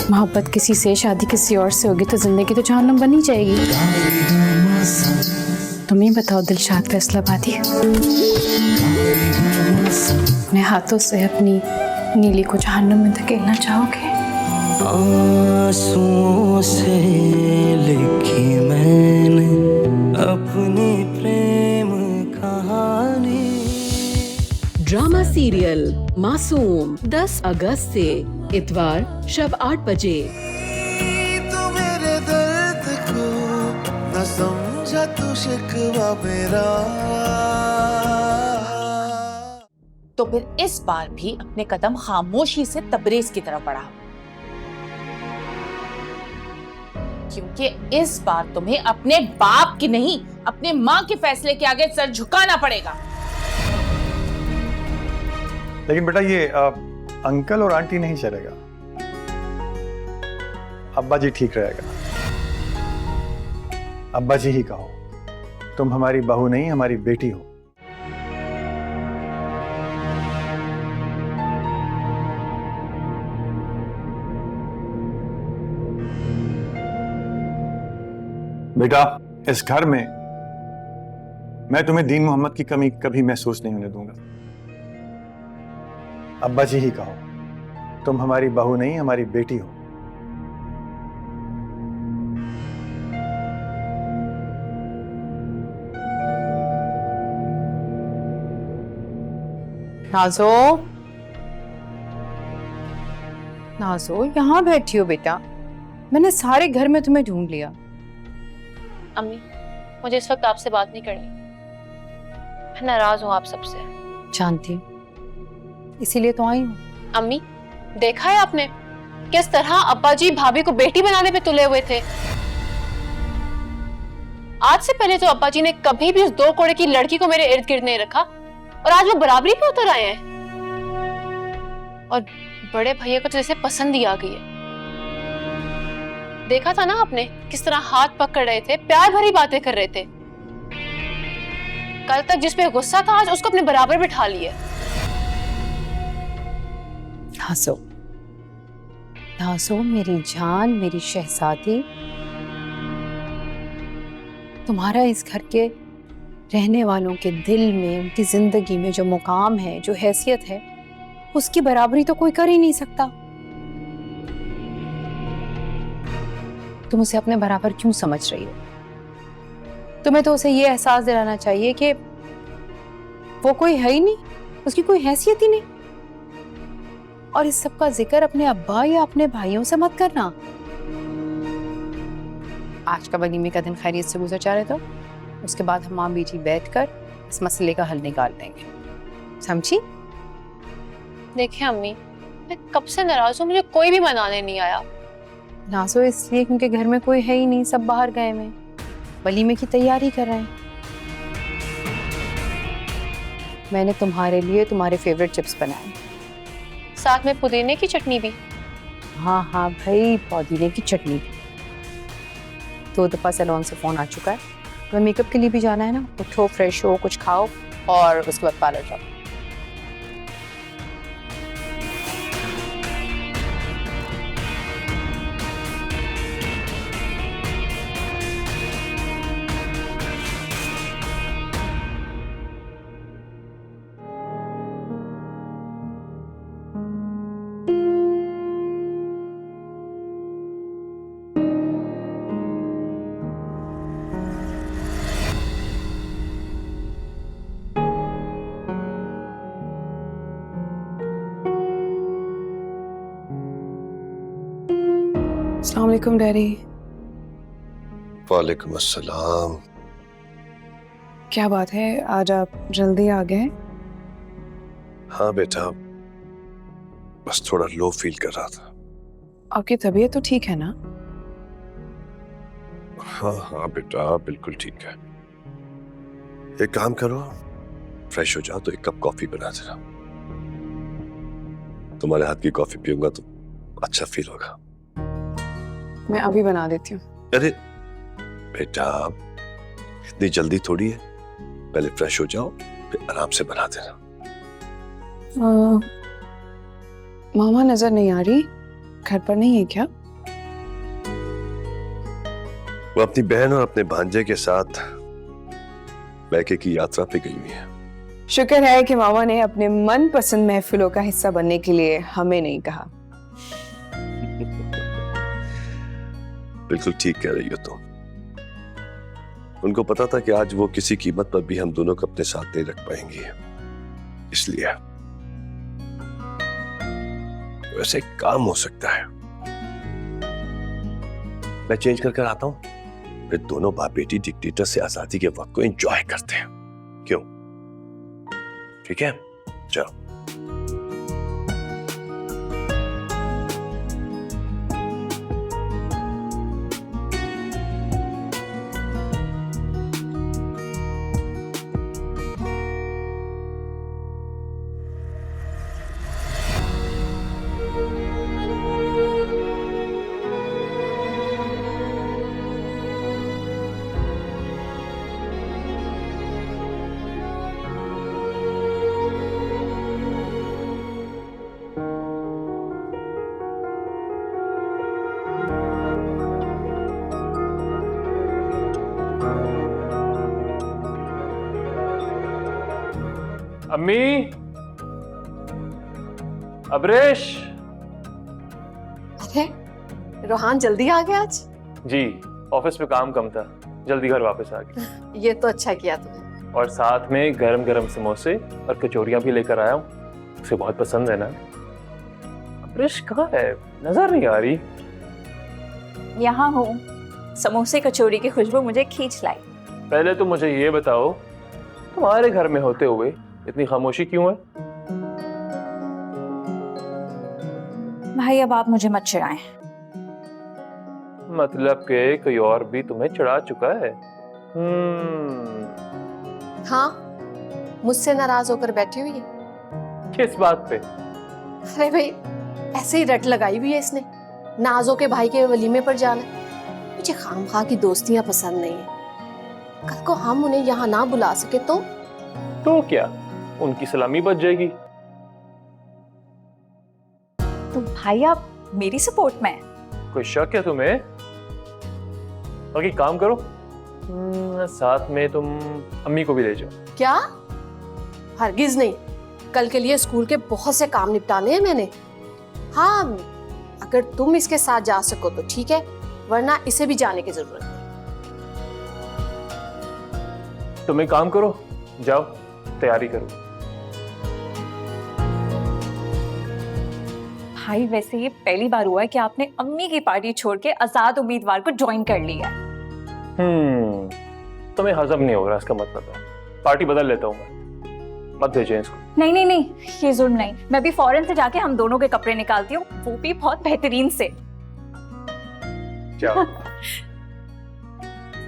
मोहब्बत किसी से, शादी किसी और से होगी तो जिंदगी तो जहन्नम बनी जाएगी। तुम ही बताओ दिलशाद फैसलाबादी, अपने हाथों से अपनी नीली को जहन्नम में धकेलना चाहोगे? आंसुओं से लिखी मैंने अपनी प्रेम कहानी। ड्रामा सीरियल मासूम 10 अगस्त से इतवार शब 8 बजे। तू मेरे दर्द को न समझा, तू शिकवा मेरा। तो फिर इस बार भी अपने कदम खामोशी से तबरेज की तरफ बढ़ा, क्योंकि इस बार तुम्हें अपने बाप की नहीं, अपने माँ के फैसले के आगे सर झुकाना पड़ेगा। लेकिन बेटा ये अंकल और आंटी नहीं चलेगा, अब्बा जी ठीक रहेगा। अब्बा जी ही कहो, तुम हमारी बहू नहीं हमारी बेटी हो। बेटा इस घर में मैं तुम्हें दीन मोहम्मद की कमी कभी महसूस नहीं होने दूंगा। अब्बा जी ही कहो, तुम हमारी बहू नहीं हमारी बेटी हो। नाज़ो, नाज़ो यहाँ बैठी हो बेटा, मैंने सारे घर में तुम्हें ढूंढ लिया। अम्मी, मुझे इस वक्त आपसे बात नहीं करनी, मैं नाराज हूँ आप सबसे। जानती, इसीलिए तो आई हूँ। अम्मी, देखा है आपने किस तरह अब्बा जी भाभी को बेटी बनाने पे तुले हुए थे। आज से पहले तो अब्बा जी ने कभी भी उस 2 कोड़े की लड़की को मेरे इर्द गिर्द नहीं रखा, और आज वो बराबरी पे उतर आए हैं। और बड़े भैया को तो जैसे पसंद ही आ गई है। देखा था ना आपने किस तरह हाथ पकड़ रहे थे, प्यार भरी बातें कर रहे थे। कल तक जिस पे गुस्सा था आज उसको अपने बराबर बिठा लिए। नाज़ो, नाज़ो मेरी जान, मेरी शहजादी, तुम्हारा इस घर के रहने वालों के दिल में, उनकी जिंदगी में जो मुकाम है, जो हैसियत है, उसकी बराबरी तो कोई कर ही नहीं सकता। तुम उसे अपने बराबर क्यों समझ रही हो? तुम्हें तो उसे ये एहसास दिलाना चाहिए कि वो कोई है ही नहीं, उसकी कोई हैसियत ही नहीं। और इस सब का जिक्र अपने अब्बा या अपने भाइयों से मत करना। आज का वलीमे का दिन खैरियत से गुजर जा रहे तो उसके बाद हम माँ बेटी बैठकर इस मसले का हल निकाल देंगे, समझी? देखिए अम्मी, मैं कब से नाराज हूँ, मुझे कोई भी मनाने नहीं आया। नाज़ो इसलिए क्योंकि घर में कोई है ही नहीं, सब बाहर गए हैं, वलीमे की तैयारी कर रहे हैं। मैंने तुम्हारे लिए तुम्हारे फेवरेट चिप्स बनाए, साथ में पुदीने की चटनी भी। हाँ हाँ भाई, पुदीने की चटनी भी। 2 दफा सैलून से फोन आ चुका है, तुम्हें मेकअप के लिए भी जाना है ना। उठो, फ्रेश हो, कुछ खाओ और उसके बाद पार्लर जाओ। अस्सलाम वालेकुम डैडी। वालेकुम अस्सलाम। क्या बात है, आज आप जल्दी आ गए? हाँ बेटा, बस थोड़ा लो फील कर रहा था। आपकी तबीयत तो ठीक है ना? हाँ हाँ बेटा, बिल्कुल ठीक है। एक काम करो, फ्रेश हो जाओ तो 1 कप कॉफी बना देना। तुम्हारे हाथ की कॉफी पीऊंगा तो अच्छा फील होगा। मैं अभी बना देती हूँ। अरे बेटा, इतनी जल्दी थोड़ी है, पहले फ्रेश हो जाओ फिर आराम से बना देना। मामा नजर नहीं आ रही? घर पर नहीं है क्या? वो अपनी बहन और अपने भांजे के साथ मैके की यात्रा पे गई हुई है। शुक्र है कि मामा ने अपने मनपसंद महफिलों का हिस्सा बनने के लिए हमें नहीं कहा। बिल्कुल ठीक कह रही हो तुम। उनको पता था कि आज वो किसी कीमत पर भी हम दोनों को अपने साथ नहीं रख पाएंगी, इसलिए वैसे एक काम हो सकता है, मैं चेंज कर कर आता हूं, फिर दोनों बाप बेटी डिक्टेटर से आजादी के वक्त को एंजॉय करते हैं। क्यों? ठीक है, चलो। अम्मी, अबरेश। अरे रोहान जल्दी आ गया आज? जी, ऑफिस में काम कम था, जल्दी घर वापस आ गया। ये तो अच्छा किया तुमने। और साथ में गरम गरम समोसे और कचौरियां भी लेकर आया हूँ, उसे बहुत पसंद है ना। अबरेश कहाँ है? नजर नहीं आ रही। यहाँ हूँ। समोसे कचौरी की खुशबू मुझे खींच लाई। पहले तो मुझे ये बताओ, तुम्हारे घर में होते हुए इतनी खामोशी क्यों है? भाई अब आप मुझे मत चिढ़ाएं। मतलब कि कोई और भी तुम्हें चिढ़ा चुका है? हाँ, मुझसे नाराज होकर बैठी हुई है। किस बात पे? अरे भाई, ऐसे ही रट लगाई हुई है इसने, नाजो के भाई के वलीमे पर जाना। मुझे खामखा की दोस्तियां पसंद नहीं है। कल को हम उन्हें यहाँ ना बुला सके तो क्या उनकी सलामी बच जाएगी? तो भाई आप मेरी सपोर्ट में हैं। कोई शक है तुम्हें? बाकी काम करो, साथ में तुम अम्मी को भी ले जाओ। क्या? हरगिज नहीं, कल के लिए स्कूल के बहुत से काम निपटाने हैं मैंने। हाँ, अगर तुम इसके साथ जा सको तो ठीक है, वरना इसे भी जाने की जरूरत नहीं। तुम एक काम करो, जाओ तैयारी करो। भाई वैसे ये पहली बार हुआ है कि आपने अम्मी की पार्टी छोड़ के आजाद उम्मीदवार को ज्वाइन कर लिया है। तुम्हें हजम नहीं हो रहा, इसका मतलब है पार्टी बदल लेता हूँ मैं। मत भेजें इसको। नहीं नहीं नहीं, ये जुल्म नहीं। मैं भी फौरन से जाके हम दोनों के कपड़े निकालती हूँ, वो भी बहुत बेहतरीन से। जाओ।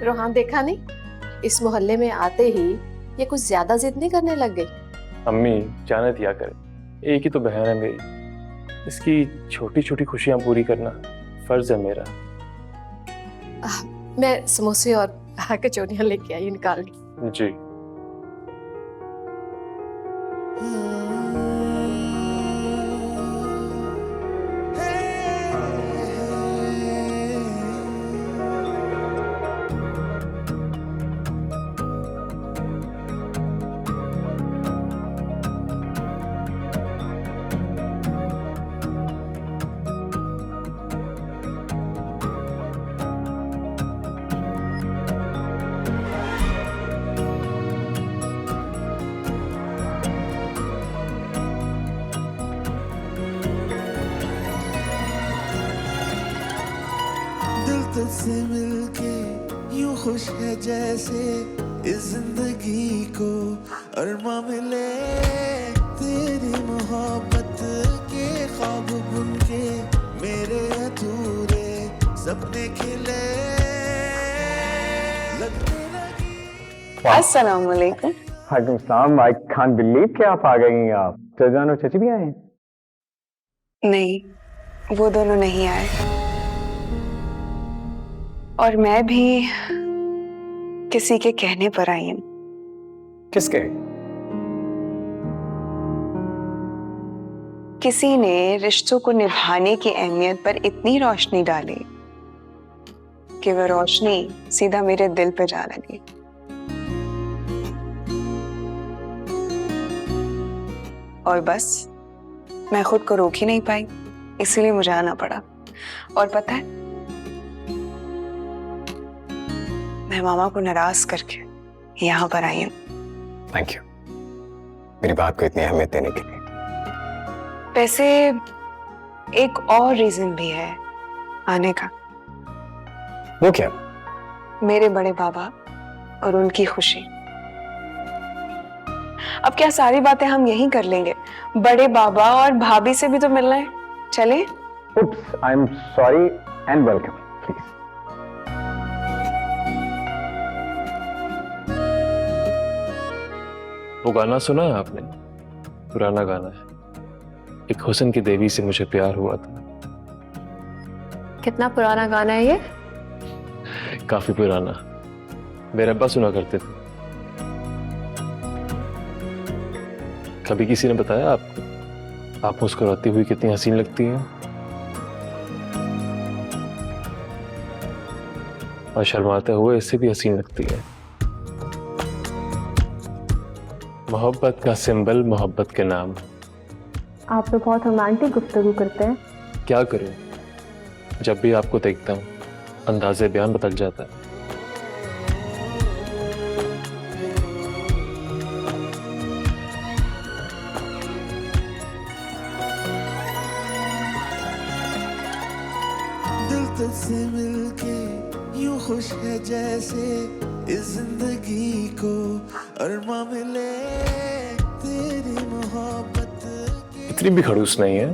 रोहान देखा नहीं, इस मोहल्ले में आते ही ये कुछ ज्यादा जिद नहीं करने लग गई। अम्मी जाने दिया करे, एक ही तो बहन है मेरी, इसकी छोटी छोटी खुशियां पूरी करना फर्ज है मेरा। मैं समोसे और कचौरियां लेके आई, निकाल ली। जी। तुझसे मिलके यूं खुश है जैसे इस जिंदगी को अरमा मिले। तेरी मोहब्बत के ख्वाब बुनके मेरे अधूरे सपने खिले। लगने लगी। अस्सलाम वालेकुम। वालेकुम सलाम। आई कांट बिलीव कि आप आ गई हैं। आप चजान और चची भी आए हैं? नहीं, वो दोनों नहीं आए, और मैं भी किसी के कहने पर आई हूँ। किसके? किसी ने रिश्तों को निभाने की अहमियत पर इतनी रोशनी डाली कि वह रोशनी सीधा मेरे दिल पे जा लगी। और बस मैं खुद को रोक ही नहीं पाई, इसलिए मुझे आना पड़ा। और पता है, मैं मामा को नाराज करके यहाँ पर आई हूँ। थैंक यू मेरी बात को इतनी अहमियत देने के लिए। वैसे एक और रीजन भी है आने का। वो क्या? मेरे बड़े बाबा और उनकी खुशी। अब क्या सारी बातें हम यहीं कर लेंगे? बड़े बाबा और भाभी से भी तो मिलना है, चले? Oops, I'm sorry and welcome, please. वो गाना सुना है आपने? पुराना गाना है, एक हुस्न की देवी से मुझे प्यार हुआ था। कितना पुराना गाना है ये? काफी पुराना, मेरे अब्बा सुना करते थे। कभी किसी ने बताया आपको आप मुस्कुराती हुई कितनी हसीन लगती हैं और शर्माते हुए इससे भी हसीन लगती है। मोहब्बत का सिंबल, मोहब्बत के नाम। आप तो बहुत रोमांटिक गुफ्तगू करते हैं। क्या करूं, जब भी आपको देखता हूं अंदाज़े बयान बदल जाता है। दिल तुझसे मिलके यूं खुश है जैसे इस जिंदगी को अरमा मिले तेरी मोहब्बत के। इतनी भी खड़ूस नहीं है,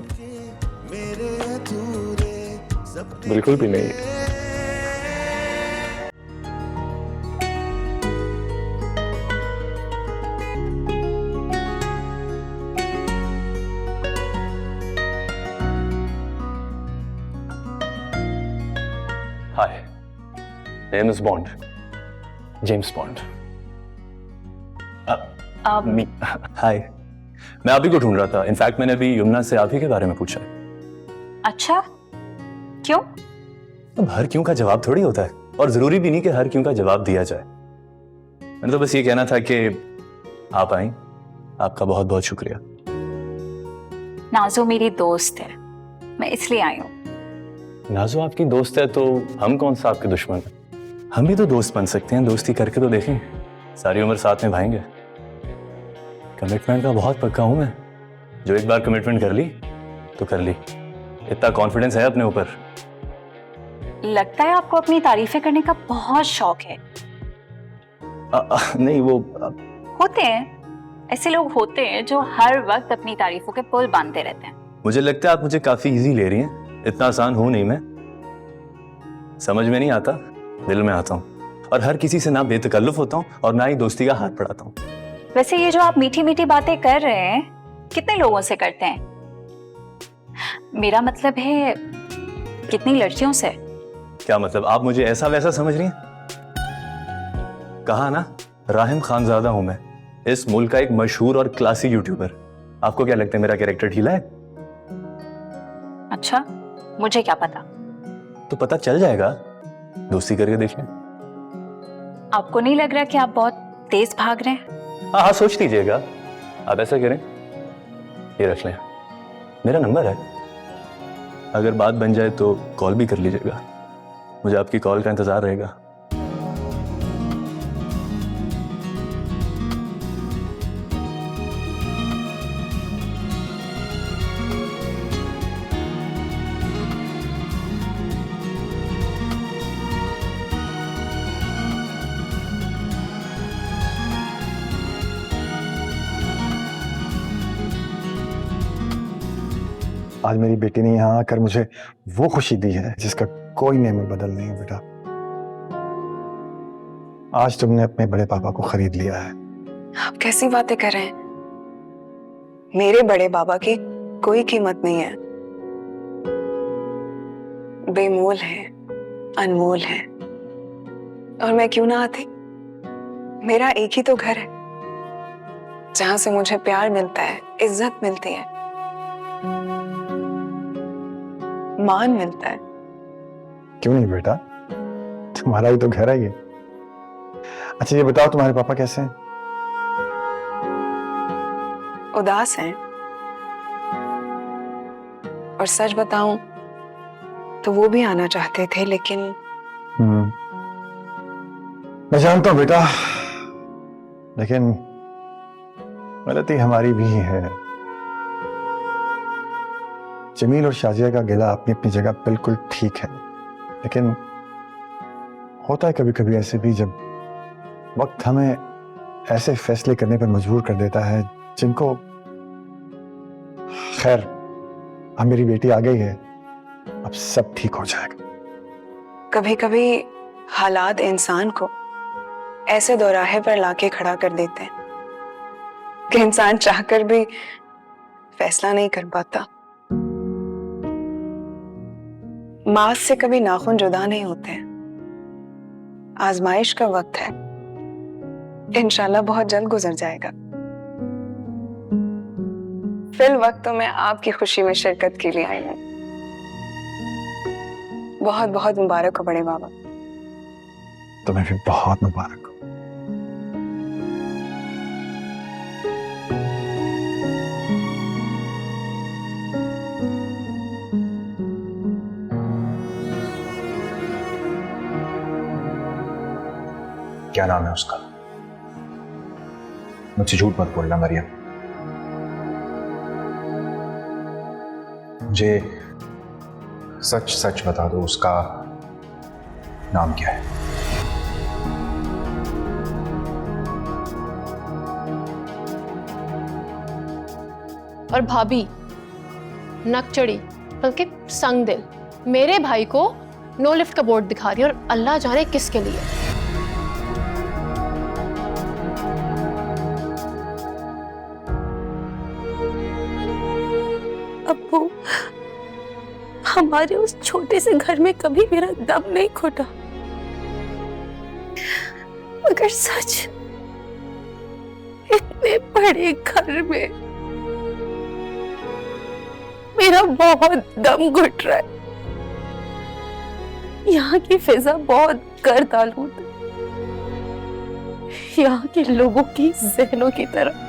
मेरे अधूरे सपने बिल्कुल भी नहीं है। Hi, name is bond, James bond. Hi, मैं आप ही को ढूंढ रहा था। इनफैक्ट मैंने अभी यमुना से आप ही के बारे में पूछा। अच्छा, क्यों? अब हर क्यों का जवाब थोड़ी होता है, और जरूरी भी नहीं कि हर क्यों का जवाब दिया जाए। मैंने तो बस ये कहना था कि आप आई, आपका बहुत बहुत शुक्रिया। नाजो मेरी दोस्त है, मैं इसलिए आई हूँ। नाजो आपकी दोस्त है तो हम कौन सा आपके दुश्मन हैं? हम भी तो दोस्त बन सकते हैं, दोस्ती करके तो देखें, सारी उम्र साथ में भाएंगे। कमिटमेंट का बहुत पक्का हूं मैं, जो एक बार कमिटमेंट कर ली तो कर ली। इतना कॉन्फिडेंस है अपने ऊपर। लगता है आपको अपनी तारीफें करने का बहुत शौक है। नहीं, वो होते हैं, ऐसे लोग होते हैं जो हर वक्त अपनी तारीफों के पुल बांधते रहते हैं। मुझे लगता है आप मुझे काफी इजी ले रही हैं। इतना आसान हूं नहीं मैं, समझ में नहीं आता, दिल में आता हूं। और हर किसी से ना बेतकल्लुफ होता हूं और ना ही दोस्ती का हाथ बढ़ाता हूं। वैसे ये जो आप मीठी मीठी बातें कर रहे हैं, कितने लोगों से करते हैं? मेरा मतलब है कितनी लड़कियों से? क्या मतलब, आप मुझे ऐसा वैसा समझ रही हैं? कहा ना, राहिम खानजादा हूं मैं, इस मुल्क का एक मशहूर और क्लासी यूट्यूबर। आपको क्या लगता है मेरा कैरेक्टर ढीला है? अच्छा, मुझे क्या पता। तो पता चल जाएगा, दोस्ती करके देख लें। आपको नहीं लग रहा कि आप बहुत तेज भाग रहे हैं? हाँ हाँ, सोच लीजिएगा। आप ऐसा करें, ये रख लें, मेरा नंबर है, अगर बात बन जाए तो कॉल भी कर लीजिएगा। मुझे आपकी कॉल का इंतजार रहेगा। आज मेरी बेटी ने यहाँ आकर मुझे वो खुशी दी है जिसका कोई नेम बदल नहीं है। बेटा, आज तुमने अपने बड़े पापा को खरीद लिया है। आप कैसी बातें कर रहे हैं? मेरे बड़े बाबा की कोई कीमत नहीं है, बेमोल है, अनमोल है। और मैं क्यों ना आती? मेरा एक ही तो घर है जहां से मुझे प्यार मिलता है, इज्जत मिलती है। मान मिलता है। क्यों नहीं बेटा, तुम्हारा भी तो घर है ये। अच्छा ये बताओ तुम्हारे पापा कैसे हैं? उदास हैं। और सच बताऊं तो वो भी आना चाहते थे, लेकिन मैं जानता हूं बेटा, लेकिन गलती हमारी भी है। जमील और शाजिया का गिला अपनी अपनी जगह बिल्कुल ठीक है, लेकिन होता है कभी कभी ऐसे भी जब वक्त हमें ऐसे फैसले करने पर मजबूर कर देता है जिनको, खैर अब मेरी बेटी आ गई है, अब सब ठीक हो जाएगा। कभी कभी हालात इंसान को ऐसे दोराहे पर लाके खड़ा कर देते हैं कि इंसान चाहकर भी फैसला नहीं कर पाता। मांस से कभी नाखून जुदा नहीं होते। आजमाइश का वक्त है, इंशाल्लाह बहुत जल्द गुजर जाएगा। फिल वक्त तो मैं आपकी खुशी में शिरकत के लिए आई हूँ। बहुत बहुत मुबारक हो बड़े बाबा। तुम्हें भी बहुत मुबारक हो। क्या नाम है उसका? मुझसे झूठ मत बोलना मरियम। मुझे सच सच बता दो, उसका नाम क्या है? और भाभी नकचड़ी बल्कि संगदिल मेरे भाई को नो लिफ्ट का बोर्ड दिखा रही है, और अल्लाह जाने किसके लिए। अब्बू, हमारे उस छोटे से घर में कभी मेरा दम नहीं घुटा, मगर सच इतने बड़े घर में मेरा बहुत दम घुट रहा है। यहाँ की फिजा बहुत गर्द आलूद है, यहाँ के लोगों की जहनों की तरह।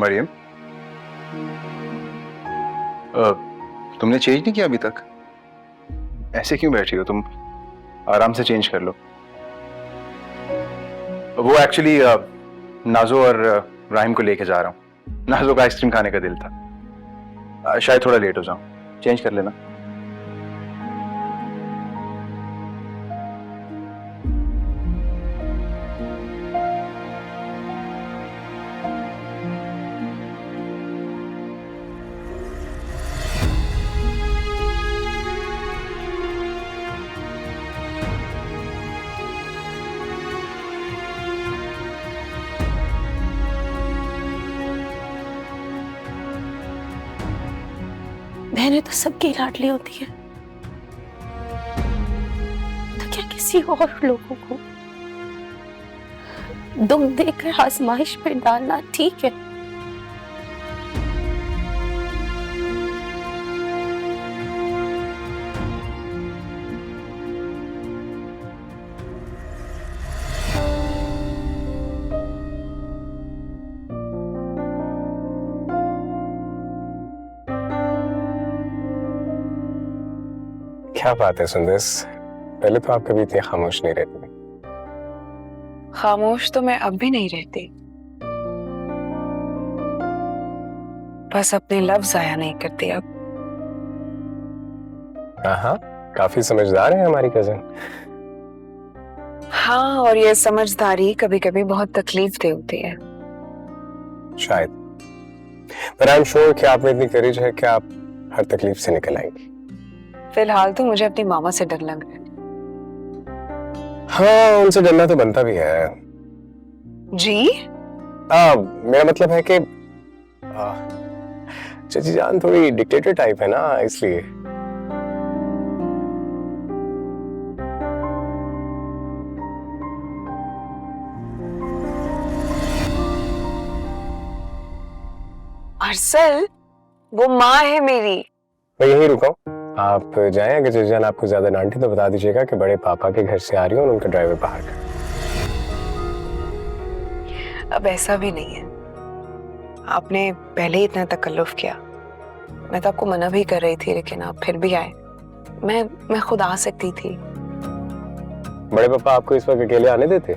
मरियम, तुमने चेंज नहीं किया अभी तक? ऐसे क्यों बैठी हो तुम? आराम से चेंज कर लो। वो एक्चुअली नाजो और राहिम को लेके जा रहा हूँ। नाजो का आइसक्रीम खाने का दिल था, शायद थोड़ा लेट हो जाऊं। चेंज कर लेना। बहनें तो सबकी लाडली होती है, तो क्या किसी और लोगों को दुख देकर आजमाइश पे डालना ठीक है? क्या बात है सुंदस, पहले तो आप कभी इतनी खामोश नहीं रहती। खामोश तो मैं अब भी नहीं रहती, बस अपने लफ्ज जाया नहीं करती अब। हाँ, काफी समझदार है हमारी कजिन। हाँ, और ये समझदारी कभी कभी बहुत तकलीफ दे होती है शायद, पर आई एम श्योर कि आप में इतनी करेज है कि आप हर तकलीफ से निकल आएंगी। फिलहाल तो मुझे अपनी मामा से डर लग रहा है। हाँ, उनसे डरना तो बनता भी है जी। मेरा मतलब है कि चची जान थोड़ी डिक्टेटर टाइप है ना, इसलिए। अरसल, वो माँ है मेरी। मैं यही रुका हूँ, आप जाएं। अगर जीजान आपको ज्यादा डांटे तो बता दीजिएगा कि बड़े पापा के घर से आ रही हूँ और उनका ड्राइवर बाहर का। अब ऐसा भी नहीं है, आपने पहले ही इतना तकल्लुफ किया। मैं तो आपको मना भी कर रही थी, लेकिन आप फिर भी आए। मैं खुद आ सकती थी। बड़े पापा आपको इस वक्त अकेले आने देते?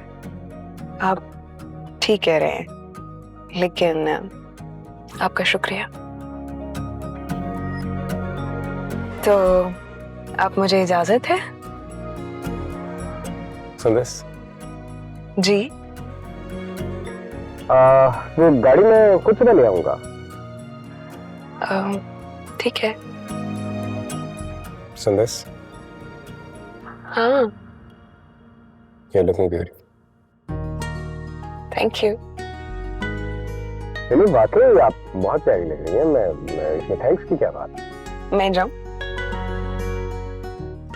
आप ठीक कह रहे हैं, लेकिन आपका शुक्रिया। तो आप मुझे इजाजत है? सुंदस जी। वो गाड़ी में कुछ ना ले आऊंगा। ठीक है। सुंदस, हाँ। You're looking beautiful. Thank you. चलिए, वाकई आप बहुत प्यारी लग रही हैं। मैं इसमें थैंक्स की क्या बात? मैं जाऊं?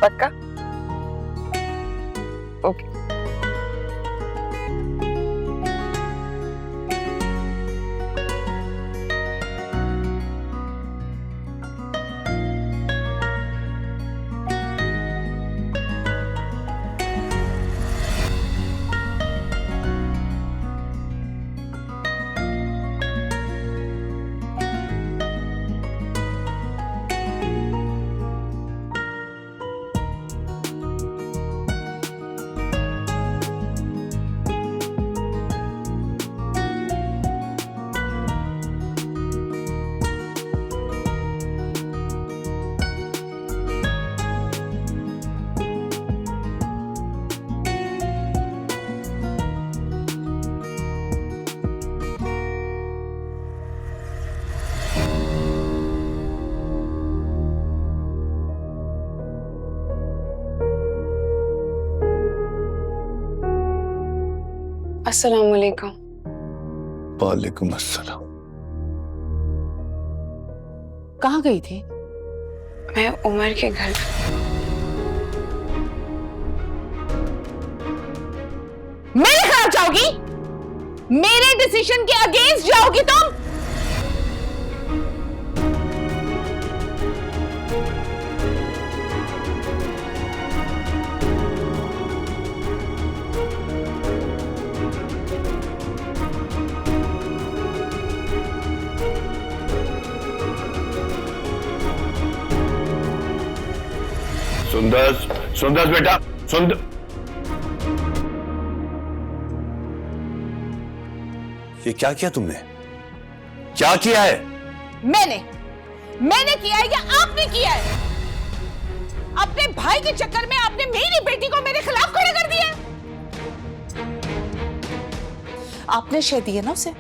पक्का? ओके। अस्सलाम वालेकुम। वालेकुम अस्सलाम। कहाँ गई थी? मैं उमर के घर। मेरे खिलाफ जाओगी? मेरे डिसीजन के अगेंस्ट जाओगी तुम? सुंदर, सुंदर बेटा, सुंदर। ये क्या किया तुमने? क्या किया है? मैंने किया है या आपने किया है? अपने भाई के चक्कर में आपने मेरी बेटी को मेरे खिलाफ खड़ा कर दिया। आपने शय दिए ना उसे,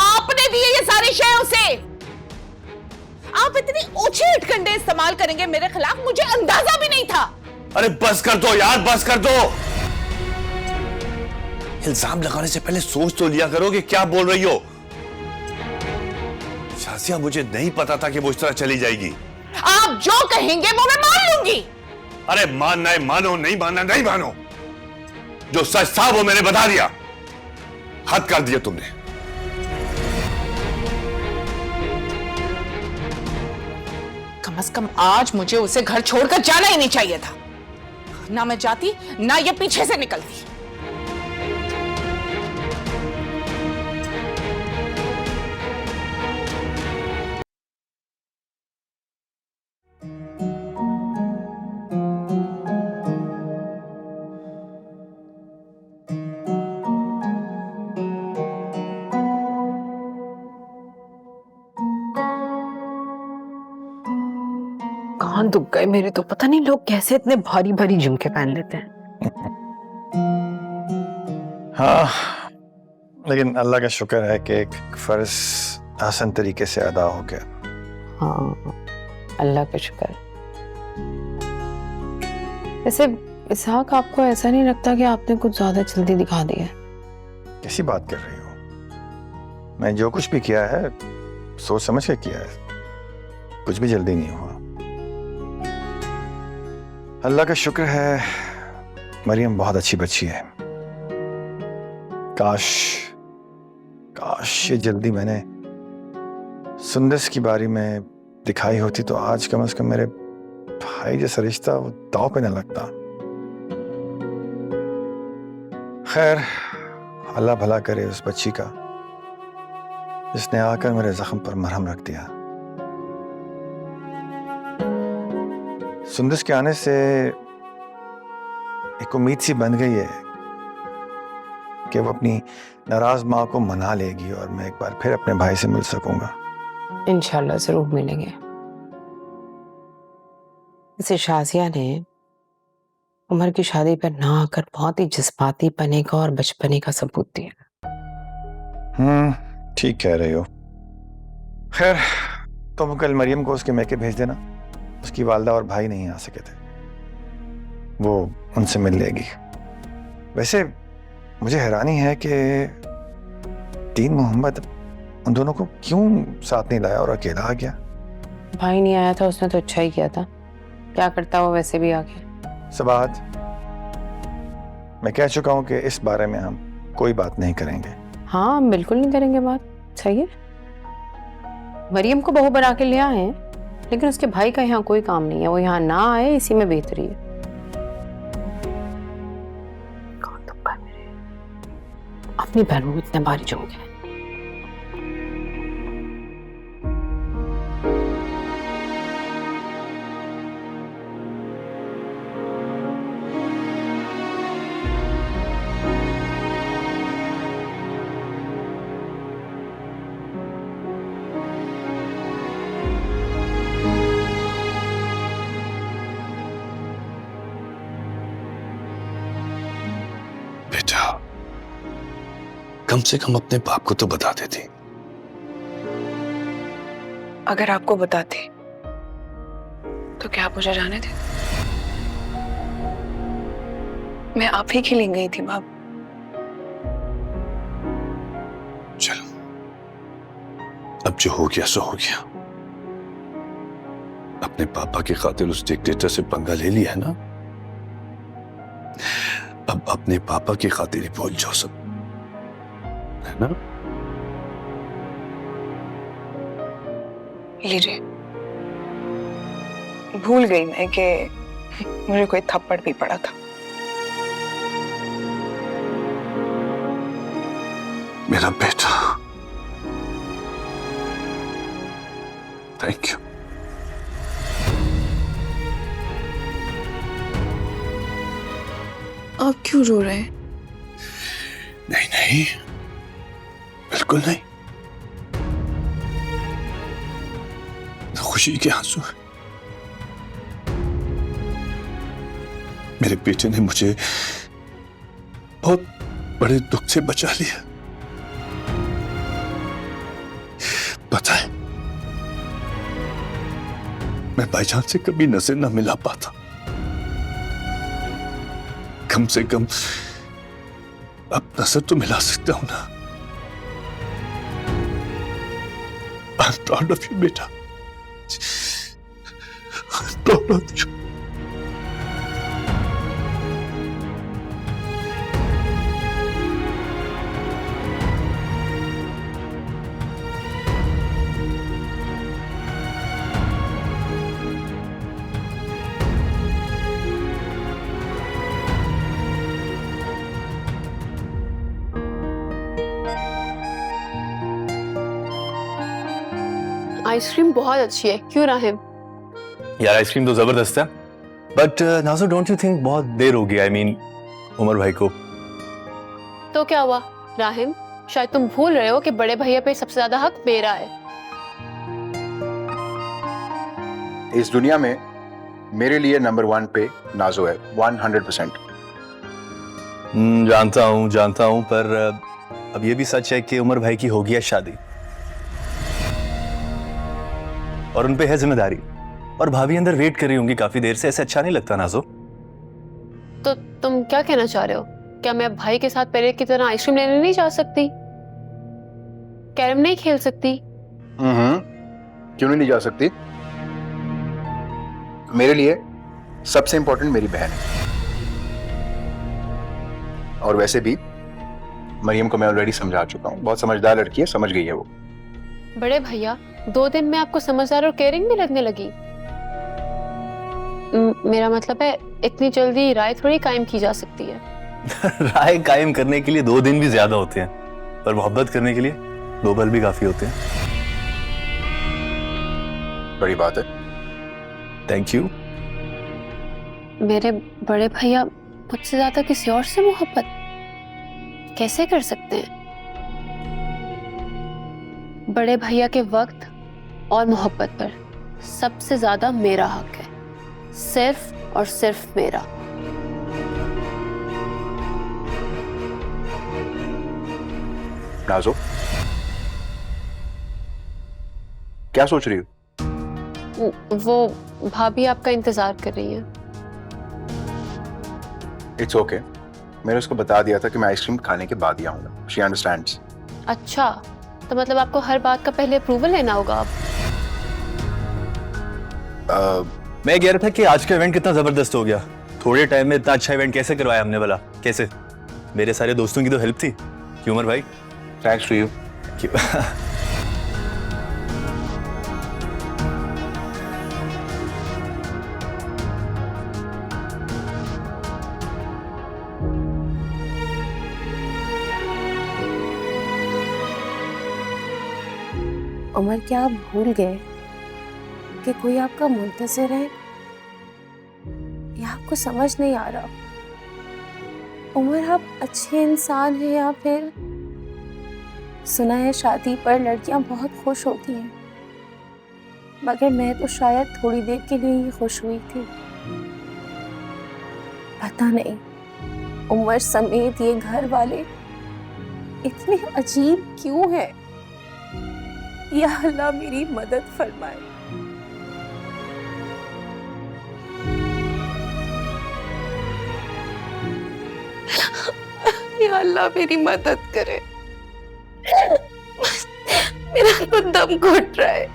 आपने दिए ये सारी शय उसे। आप इतनी ऊंची हथकंडे इस्तेमाल करेंगे मेरे खिलाफ, मुझे अंदाजा भी नहीं था। अरे बस कर दो यार, बस कर दो। इल्जाम लगाने से पहले सोच तो लिया करो कि क्या बोल रही हो। शाजिया, मुझे नहीं पता था कि वो इस तरह चली जाएगी। आप जो कहेंगे वो मैं मान लूंगी। अरे मानना है मानो, नहीं मानना नहीं मानो। जो सच था वो मैंने बता दिया। हद कर दिया तुमने। कम से कम आज मुझे उसे घर छोड़कर जाना ही नहीं चाहिए था। ना मैं जाती, ना ये पीछे से निकलती। कान दुख गए मेरे तो। पता नहीं लोग कैसे इतने भारी भारी झुमके पहन लेते हैं। हाँ, लेकिन अल्लाह का शुक्र है कि एक फर्ज आसान तरीके से अदा हो गया। हाँ, अल्लाह का शुक्र। वैसे इसहाक, आपको ऐसा नहीं लगता कि आपने कुछ ज्यादा जल्दी दिखा दिया है? कैसी बात कर रही हो? मैं जो कुछ भी किया है सोच समझ के किया है, कुछ भी जल्दी नहीं हुआ। अल्लाह का शुक्र है, मरियम बहुत अच्छी बच्ची है। काश काश ये जल्दी मैंने सुंदस की बारी में दिखाई होती तो आज कम से कम मेरे भाई जैसा रिश्ता वो दांव पे न लगता। खैर, अल्लाह भला करे उस बच्ची का जिसने आकर मेरे जख्म पर मरहम रख दिया। सुंदस के आने से एक उम्मीद सी बन गई है कि वो अपनी नाराज माँ को मना लेगी और मैं एक बार फिर अपने भाई से मिल सकूंगा। इंशाल्लाह जरूर मिलेंगे। इसे शाजिया ने उमर की शादी पर ना आकर बहुत ही जज्बाती पने का और बचपने का सबूत दिया। ठीक कह रही हो। खैर, तुम कल मरियम को उसके मैके भेज देना। उसकी वालदा और भाई नहीं आ सके थे, वो उनसे मिल लेगी। वैसे मुझे हैरानी है कि दीन मोहम्मद उन दोनों को क्यों साथ नहीं लाया और अकेला आ गया। भाई नहीं आया था, उसने तो अच्छा ही किया था। क्या करता वो वैसे भी आ गया। सबात, मैं कह चुका हूं कि इस बारे में हम कोई बात नहीं करेंगे। हाँ, बिल्कुल नहीं करेंगे बात। सही है। मरियम को बहू बना के ले आए हैं, लेकिन उसके भाई का यहाँ कोई काम नहीं है। वो यहाँ ना आए, इसी में बेहतरी है। कौन तुम कर मेरे अपनी बहनों में इतने बारी जम गए। बेटा, कम से कम अपने बाप को तो बता देती। अगर आपको बताती तो क्या आप मुझे जाने देते? मैं आप ही के लिए गई थी बाप। चलो, अब जो हो गया सो हो गया। अपने पापा की खातिर उस डिक्टेटर से पंगा ले लिया है ना, अब अपने पापा की खातिर ही भूल जाओ सब, है ना? लीजिए, भूल गई मैं कि मुझे कोई थप्पड़ भी पड़ा था। मेरा बेटा, थैंक यू। आप क्यों रो रहे हैं? नहीं नहीं, बिल्कुल नहीं, खुशी के आंसू हैं। मेरे बेटे ने मुझे बहुत बड़े दुख से बचा लिया। पता है, मैं भाईजान से कभी नजर न मिला पाता। कम से कम अब नजर तो मिला सकता हूं ना। I'm proud of you, बेटा। I'm proud of you। Ice cream बहुत अच्छी है, क्यों राहिम? यार आइसक्रीम तो जबरदस्त है, बट नाज़ो डोंट यू थिंक बहुत देर हो गई? आई मीन उमर भाई को। तो क्या हुआ राहिम? शायद तुम भूल रहे हो कि बड़े भैया पे सबसे ज्यादा हक मेरा है। इस दुनिया में मेरे लिए नंबर 1 पे नाज़ो है, 100%। जानता हूं, पर अब ये भी सच है कि उमर भाई की होगी है शादी और उन पे है जिम्मेदारी, और भाभी अंदर वेट कर रही होंगी काफी देर से। ऐसे अच्छा नहीं लगता नाज़ो। तो तुम क्या कहना चाह रहे हो? क्या मैं भाई के साथ पहले की तरह आइसक्रीम लेने नहीं जा सकती? कैरम नहीं खेल सकती? क्यों नहीं जा सकती? मेरे लिए सबसे इंपॉर्टेंट मेरी बहन है, और वैसे भी मरियम को मैं ऑलरेडी समझा चुका हूं। बहुत समझदार लड़की है, समझ गई है वो। बड़े भैया, 2 दिन में आपको समझदार और केयरिंग भी लगने लगी। मेरा मतलब है इतनी जल्दी राय थोड़ी कायम की जा सकती है। राय कायम करने के लिए 2 दिन भी ज्यादा होते हैं, पर मोहब्बत करने के लिए 2 पल भी काफी होते हैं। बड़ी बात है। Thank you. मेरे बड़े भैया मुझसे ज्यादा किसी और से मोहब्बत कैसे कर सकते हैं? बड़े भैया के वक्त और मोहब्बत पर सबसे ज्यादा मेरा हक है, सिर्फ और सिर्फ मेरा। नाज़ो, क्या सोच रही हो? वो भाभी आपका इंतजार कर रही है। It's okay. मैंने उसको बता दिया था कि मैं आइसक्रीम खाने के बाद ही आऊंगा। She understands. अच्छा, तो मतलब आपको हर बात का पहले अप्रूवल लेना होगा अब। मैं कह रहा था कि आज का इवेंट कितना जबरदस्त हो गया। थोड़े टाइम में इतना अच्छा इवेंट कैसे करवाया हमने भला? कैसे? मेरे सारे दोस्तों की तो हेल्प थी। क्यों उमर भाई? Thanks to you. उमर, क्या आप भूल गए कि कोई आपका मुंतज़िर है? या आपको समझ नहीं आ रहा? उमर, आप अच्छे इंसान हैं या फिर सुना है शादी पर लड़कियां बहुत खुश होती हैं, मगर मैं तो शायद थोड़ी देर के लिए ही खुश हुई थी। पता नहीं उमर समेत ये घर वाले इतने अजीब क्यों हैं? या अल्लाह मेरी मदद फरमाए। या अल्लाह मेरी मदद करे। मेरा तो दम घुट रहा है।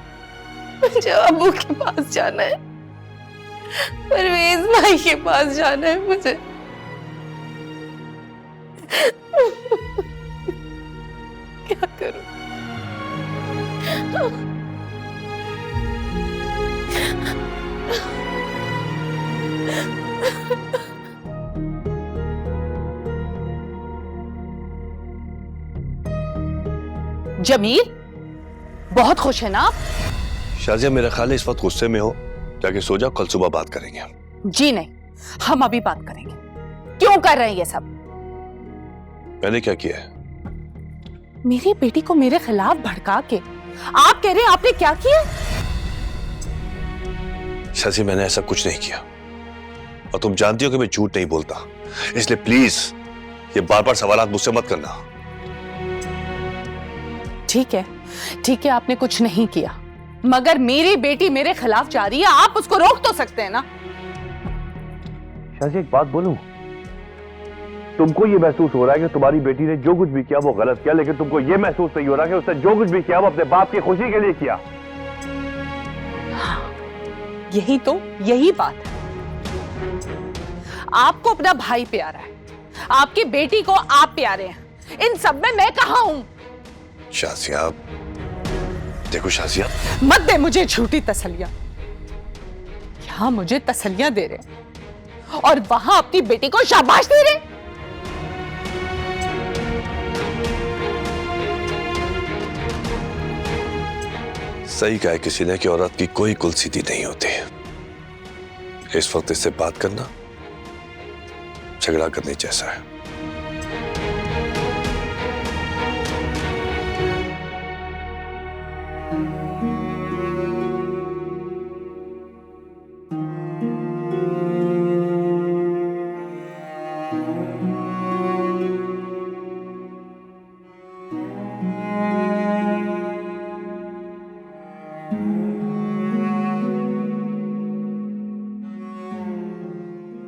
मुझे अबू के पास जाना है, परवेज भाई के पास जाना है मुझे। क्या करूं? जमील, बहुत खुश है ना आप? शाजिया, मेरा ख्याल है इस वक्त गुस्से में हो, जाके सो जाओ, कल सुबह बात करेंगे हम। जी नहीं, हम अभी बात करेंगे। क्यों कर रहे हैं ये सब? मैंने क्या किया है? मेरी बेटी को मेरे खिलाफ भड़का के आप कह रहे हैं आपने क्या किया? शाजिया, मैंने ऐसा कुछ नहीं किया, और तुम जानती हो कि मैं झूठ नहीं बोलता, इसलिए प्लीज ये बार बार सवालात मुझसे मत करना। ठीक है, ठीक है, आपने कुछ नहीं किया, मगर मेरी बेटी मेरे खिलाफ जा रही है, आप उसको रोक तो सकते हैं ना? शाजिया, एक बात बोलूं, तुमको ये महसूस हो रहा है कि तुम्हारी बेटी ने जो कुछ भी किया वो गलत किया, लेकिन तुमको ये महसूस नहीं हो रहा कि उसने जो कुछ भी किया वो अपने बाप की खुशी के लिए किया। यही बात है। आपको अपना भाई प्यारा है, आपकी बेटी को आप प्यारे हैं, इन सब में मैं कहां हूं? शाजिया, देखो शाजिया, मत दे मुझे झूठी तसल्लियां। यहां मुझे तसल्लियां दे रहे और वहां अपनी बेटी को शाबाश दे रहे। सही कहा है किसी ने कि औरत की कोई कुल सीधी नहीं होती। इस वक्त इससे बात करना झगड़ा करने जैसा है।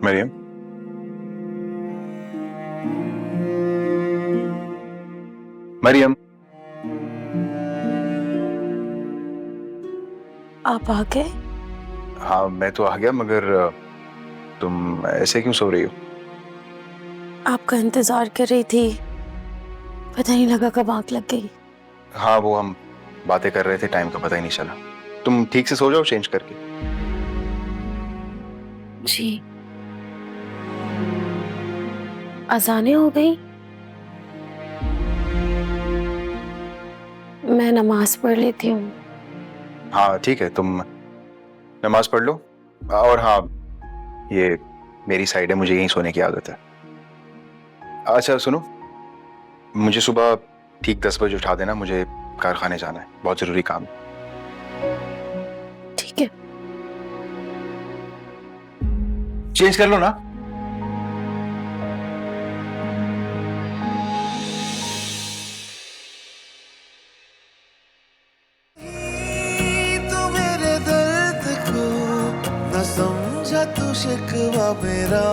मरियम, मरियम, आप आ गए? हाँ, मैं तो आ गया, मगर तुम ऐसे क्यों सो रही हो? आपका इंतजार कर रही थी, पता नहीं लगा कब आंख लग गई। हाँ, वो हम बातें कर रहे थे, टाइम का पता ही नहीं चला। तुम ठीक से सो जाओ चेंज करके। जी अजानें हो गई, मैं नमाज पढ़ लेती हूँ। हाँ ठीक है, तुम नमाज पढ़ लो। और हाँ, ये मेरी साइड है, मुझे यहीं सोने की आदत है। अच्छा सुनो, मुझे सुबह ठीक 10 बजे उठा देना, मुझे कारखाने जाना है, बहुत जरूरी काम है। ठीक है। चेंज कर लो ना। तू मेरे दर्द को न समझा, तू शिकवा मेरा